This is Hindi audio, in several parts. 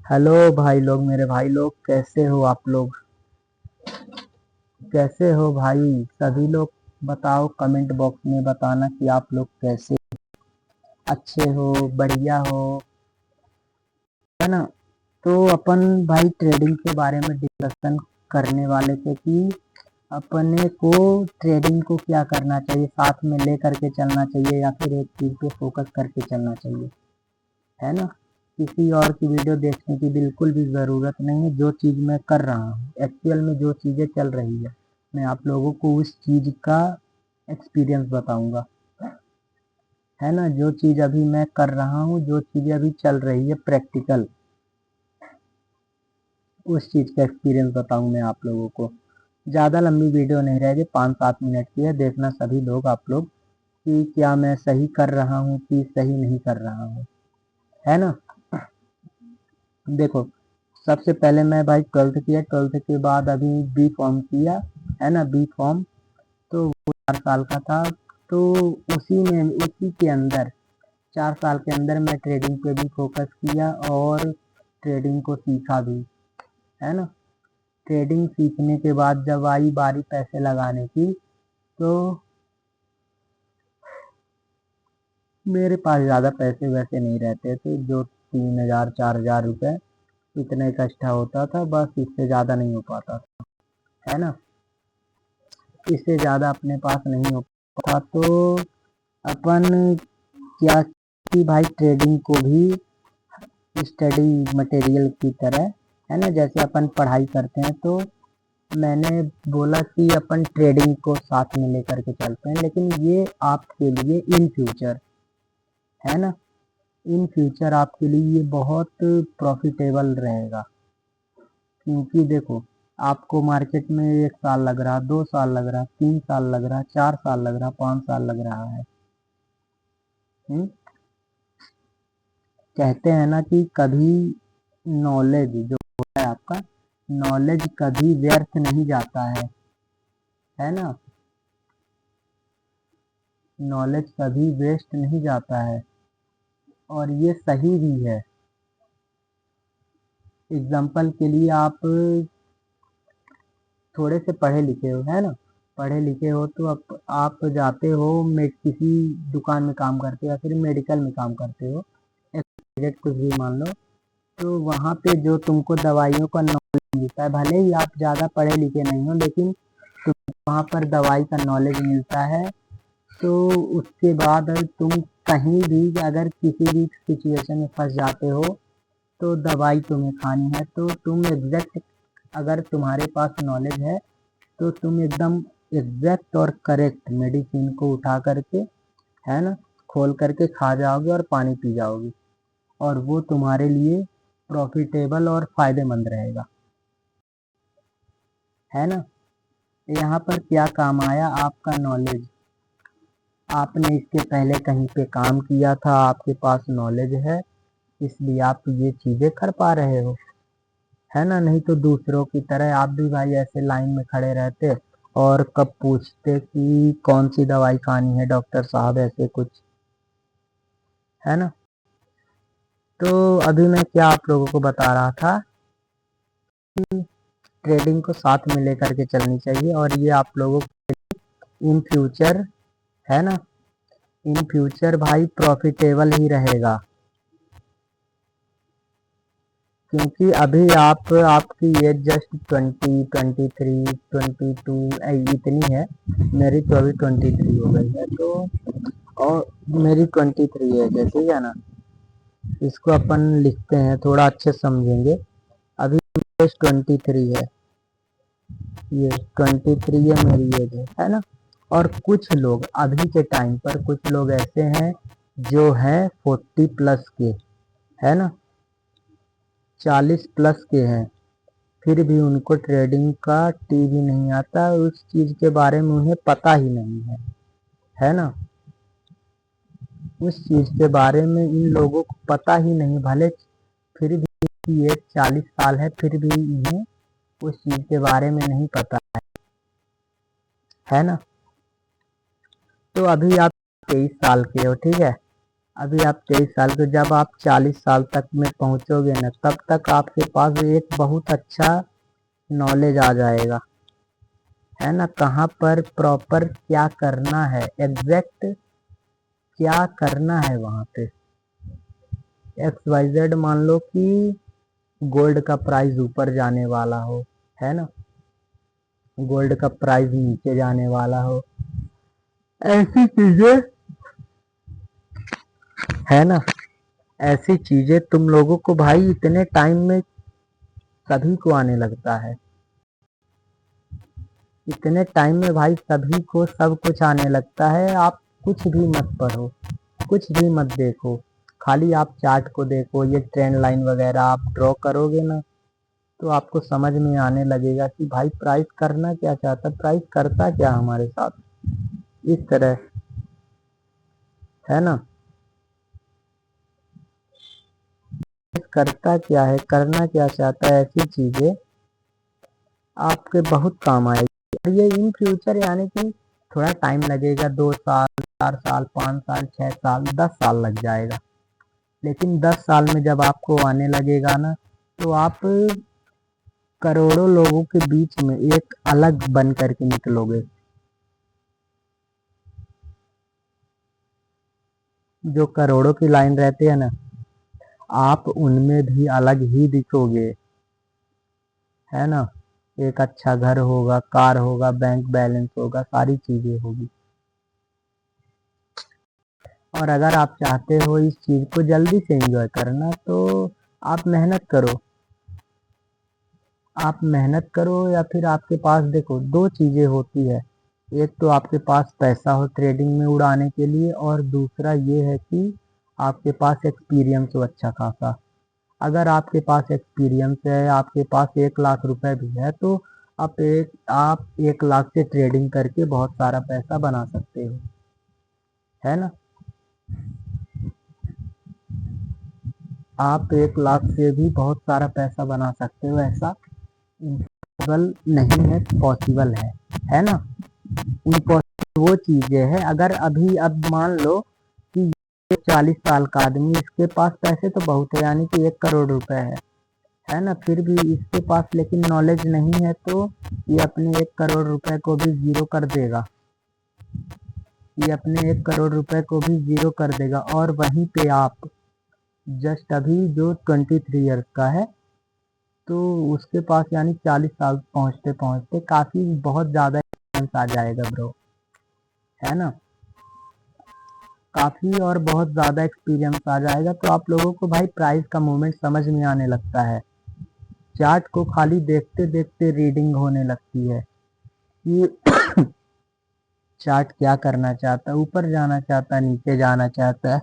हेलो भाई लोग, मेरे भाई लोग कैसे हो आप लोग? कैसे हो भाई? सभी लोग बताओ, कमेंट बॉक्स में बताना कि आप लोग कैसे, अच्छे हो, बढ़िया हो, है ना। तो अपन भाई ट्रेडिंग के बारे में डिस्कशन करने वाले थे कि अपने को ट्रेडिंग को क्या करना चाहिए, साथ में ले करके चलना चाहिए या फिर एक चीज़ पे फोकस करके चलना चाहिए, है ना। किसी और की वीडियो देखने की बिल्कुल भी ज़रूरत नहीं है। जो चीज़ मैं कर रहा हूँ एक्चुअल में, जो चीज़ें चल रही है, मैं आप लोगों को उस चीज़ का एक्सपीरियंस बताऊंगा, है ना। जो चीज़ अभी मैं कर रहा हूँ, जो चीज़ें अभी चल रही है प्रैक्टिकल, उस चीज़ का एक्सपीरियंस बताऊँ मैं आप लोगों को। ज़्यादा लंबी वीडियो नहीं रहेगी, 5-7 मिनट की है। देखना सभी लोग, आप लोग, कि क्या मैं सही कर रहा हूँ कि सही नहीं कर रहा हूँ, है ना। देखो, सबसे पहले मैं भाई 12th किया, 12th के बाद अभी बी फॉर्म किया, है ना। बी फॉर्म तो वो 4 साल का था। तो उसी के अंदर 4 साल के अंदर मैं ट्रेडिंग पे भी फोकस किया और ट्रेडिंग को सीखा भी, है ना। ट्रेडिंग सीखने के बाद जब आई बारी पैसे लगाने की, तो मेरे पास ज़्यादा पैसे वैसे नहीं रहते थे। जो 3,000 4,000 रुपये इतना इकट्ठा होता था, बस इससे ज़्यादा नहीं हो पाता था, है ना। इससे ज़्यादा अपने पास नहीं हो पाता। तो अपन क्या कि भाई ट्रेडिंग को भी स्टडी मटेरियल की तरह, है ना, जैसे अपन पढ़ाई करते हैं, तो मैंने बोला कि अपन ट्रेडिंग को साथ में लेकर के चलते हैं। लेकिन ये आपके लिए इन फ्यूचर, है ना, इन फ्यूचर आपके लिए ये बहुत प्रॉफिटेबल रहेगा। क्योंकि देखो, आपको मार्केट में 1 साल लग रहा, 2 साल लग रहा, 3 साल लग रहा, 4 साल लग रहा, 5 साल लग रहा है। हुँ? कहते हैं ना कि कभी नॉलेज जो होता है आपका, नॉलेज कभी व्यर्थ नहीं जाता है ना। नॉलेज कभी वेस्ट नहीं जाता है, और ये सही भी है। एग्जाम्पल के लिए आप थोड़े से पढ़े लिखे हो, है ना। पढ़े लिखे हो तो आप जाते हो, किसी दुकान में काम करते हो या फिर मेडिकल में काम करते हो, कुछ भी मान लो। तो वहाँ पे जो तुमको दवाइयों का नॉलेज मिलता है, भले ही आप ज़्यादा पढ़े लिखे नहीं हो, लेकिन तुमको वहाँ पर दवाई का नॉलेज मिलता है। तो उसके बाद तुम कहीं भी अगर किसी भी सिचुएशन में फंस जाते हो, तो दवाई तुम्हें खानी है, तो तुम एग्जैक्ट, अगर तुम्हारे पास नॉलेज है, तो तुम एकदम एग्जैक्ट और करेक्ट मेडिसिन को उठा करके, है ना, खोल करके खा जाओगे और पानी पी जाओगे, और वो तुम्हारे लिए प्रॉफिटेबल और फायदेमंद रहेगा, है ना। यहाँ पर क्या काम आया आपका नॉलेज? आपने इसके पहले कहीं पे काम किया था, आपके पास नॉलेज है, इसलिए आप ये चीज़ें कर पा रहे हो, है ना। नहीं तो दूसरों की तरह आप भी भाई ऐसे लाइन में खड़े रहते और कब पूछते कि कौन सी दवाई खानी है डॉक्टर साहब, ऐसे कुछ, है ना। तो अभी मैं क्या आप लोगों को बता रहा था कि ट्रेडिंग को साथ में लेकर के चलनी चाहिए, और ये आप लोगों को इन फ्यूचर, है ना, इन फ्यूचर भाई प्रॉफिटेबल ही रहेगा। क्योंकि अभी आपकी एज जस्ट 20, 23, 22 इतनी है। मेरी तो अभी 23 हो गई है। तो और मेरी 23 है, जैसे है ना। इसको अपन लिखते हैं, थोड़ा अच्छे समझेंगे। अभी एज 23 है, ये 23 है मेरी एज, है ना। और कुछ लोग अभी के टाइम पर, कुछ लोग ऐसे हैं जो हैं 40+ के, है ना, 40+ के हैं, फिर भी उनको ट्रेडिंग का टी भी नहीं आता, उस चीज़ के बारे में उन्हें पता ही नहीं है ना। उस चीज़ के बारे में इन लोगों को पता ही नहीं, भले फिर भी इनकी एज 40 साल है, फिर भी इन्हें उस चीज़ के बारे में नहीं पता है ना। तो अभी आप 23 साल के हो, ठीक है। अभी आप 23 साल के, जब आप 40 साल तक में पहुंचोगे ना, तब तक आपके पास एक बहुत अच्छा नॉलेज आ जाएगा, है ना, कहाँ पर प्रॉपर क्या करना है, एग्जैक्ट क्या करना है वहां पे। XYZ मान लो कि गोल्ड का प्राइस ऊपर जाने वाला हो, है ना, गोल्ड का प्राइस नीचे जाने वाला हो, ऐसी चीजें, है ना, ऐसी चीजें तुम लोगों को भाई इतने टाइम में सभी को आने लगता है। इतने टाइम में भाई सभी को सब कुछ आने लगता है। आप कुछ भी मत पढ़ो, कुछ भी मत देखो, खाली आप चार्ट को देखो, ये ट्रेंड लाइन वगैरह आप ड्रॉ करोगे ना, तो आपको समझ में आने लगेगा कि भाई प्राइस करना क्या चाहता, प्राइस करता क्या हमारे साथ, इस तरह, है ना, करता क्या है, करना क्या चाहता है, ऐसी चीजें आपके बहुत काम आएगी। और ये इन फ्यूचर यानी कि थोड़ा टाइम लगेगा, 2 साल, 4 साल, 5 साल, 6 साल, 10 साल लग जाएगा, लेकिन 10 साल में जब आपको आने लगेगा ना, तो आप करोड़ों लोगों के बीच में एक अलग बन करके निकलोगे। जो करोड़ों की लाइन रहती है ना, आप उनमें भी अलग ही दिखोगे, है ना, एक अच्छा घर होगा, कार होगा, बैंक बैलेंस होगा, सारी चीजें होगी। और अगर आप चाहते हो इस चीज को जल्दी से एंजॉय करना, तो आप मेहनत करो, आप मेहनत करो, या फिर आपके पास देखो दो चीजें होती है, एक तो आपके पास पैसा हो ट्रेडिंग में उड़ाने के लिए, और दूसरा ये है कि आपके पास एक्सपीरियंस हो अच्छा खासा। अगर आपके पास एक्सपीरियंस है, आपके पास 1 लाख रुपए भी है, तो आप 1 लाख से ट्रेडिंग करके बहुत सारा पैसा बना सकते हो, है ना, आप 1 लाख से भी बहुत सारा पैसा बना सकते हो, ऐसा इम्पॉसिबल नहीं है, पॉसिबल है ना। इम्पॉसिबल वो चीजें है, अगर अभी अब मान लो कि ये 40 साल का आदमी, इसके पास पैसे तो बहुत है, यानी कि 1 करोड़ रुपए है ना, फिर भी इसके पास लेकिन नॉलेज नहीं है, तो ये अपने 1 करोड़ रुपए को भी जीरो कर देगा, ये अपने 1 करोड़ रुपए को भी जीरो कर देगा। और वहीं पे आप जस्ट अभी जो 23 ईयर्स का है, तो उसके पास यानी 40 साल पहुंचते पहुंचते काफी बहुत ज्यादा एक्सपीरियंस आ जाएगा ब्रो, है ना, काफी और बहुत ज्यादा एक्सपीरियंस आ जाएगा, तो आप लोगों को भाई प्राइस का मूवमेंट समझ में आने लगता है। चार्ट को खाली देखते देखते रीडिंग होने लगती है कि चार्ट क्या करना चाहता है, ऊपर जाना चाहता है, नीचे जाना चाहता है।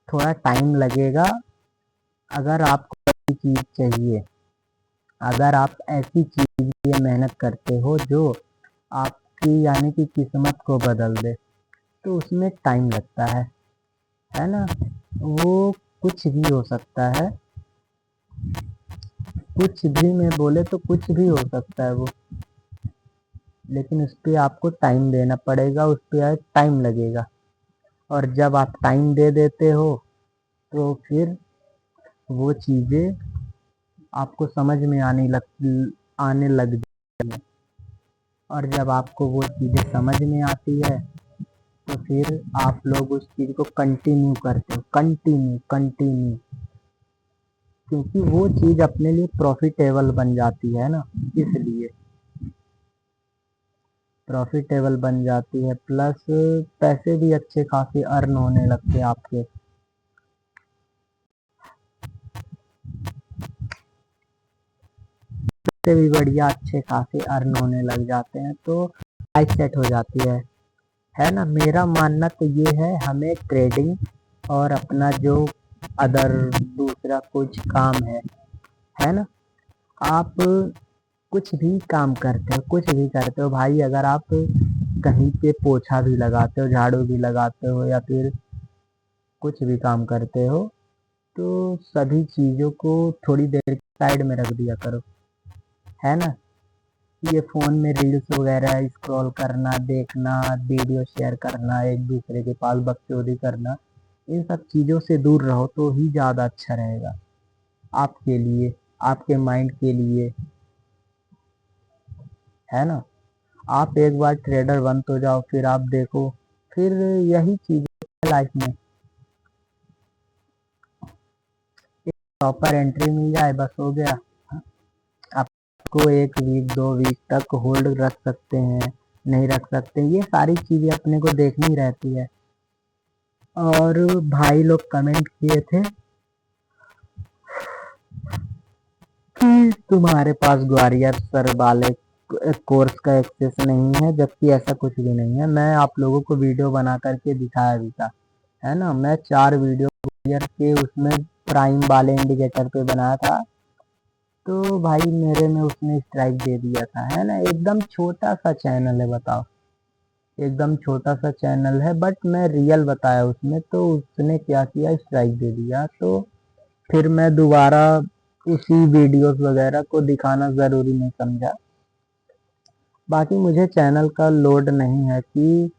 थोड़ा टाइम लगेगा, अगर आपको ऐसी चीज चाहिए, अगर आप ऐसी चीज के लिए मेहनत करते हो जो आपकी यानी कि किस्मत को बदल दे, तो उसमें टाइम लगता है ना, वो कुछ भी हो सकता है, कुछ भी मैं बोले तो कुछ भी हो सकता है वो, लेकिन उस पर आपको टाइम देना पड़ेगा, उस पर टाइम लगेगा। और जब आप टाइम दे देते हो, तो फिर वो चीज़ें आपको समझ में आने लग जाती है। और जब आपको वो चीज़ें समझ में आती है, तो फिर आप लोग उस चीज़ को कंटिन्यू करते हो, कंटिन्यू कंटिन्यू, क्योंकि वो चीज़ अपने लिए प्रॉफिटेबल बन जाती है ना, इसलिए प्रॉफिटेबल बन जाती है, प्लस पैसे भी अच्छे खासे अर्न होने लगते हैं आपके। पैसे भी बढ़िया अच्छे खासे अर्न होने लग जाते हैं, तो लाइफ सेट हो जाती है ना। मेरा मानना तो ये है, हमें ट्रेडिंग और अपना जो अदर दूसरा कुछ काम है ना, आप कुछ भी काम करते हो, कुछ भी करते हो भाई, अगर आप कहीं पे पोछा भी लगाते हो, झाड़ू भी लगाते हो, या फिर कुछ भी काम करते हो, तो सभी चीज़ों को थोड़ी देर साइड में रख दिया करो, है ना, ये फ़ोन में रील्स वगैरह स्क्रॉल करना, देखना, वीडियो शेयर करना, एक दूसरे के पास बकचोदी करना, इन सब चीज़ों से दूर रहो तो ही ज़्यादा अच्छा रहेगा आपके लिए, आपके माइंड के लिए, है ना? आप एक बार ट्रेडर बन तो जाओ, फिर आप देखो, फिर यही चीज़ है लाइफ में, प्रॉपर एंट्री मिल जाए बस हो गया। आपको 1 वीक 2 वीक तक होल्ड रख सकते हैं, नहीं रख सकते, ये सारी चीज़ें अपने को देखनी रहती है। और भाई लोग कमेंट किए थे कि तुम्हारे पास ग्वालियर सर वाले कोर्स का एक्सेस नहीं है, जबकि ऐसा कुछ भी नहीं है। मैं आप लोगों को वीडियो बना करके दिखाया भी था, है ना? मैं 4 वीडियो ग्वालियर के उसमें प्राइम वाले इंडिकेटर पे बनाया था, तो भाई मेरे में उसने स्ट्राइक दे दिया था, है ना? एकदम छोटा सा चैनल है, बताओ, एकदम छोटा सा चैनल है, बट मैं रियल बताया उसमें, तो उसने क्या किया, स्ट्राइक दे दिया। तो फिर मैं दोबारा उसी वीडियोस वगैरह को दिखाना ज़रूरी नहीं समझा। बाकी मुझे चैनल का लोड नहीं है कि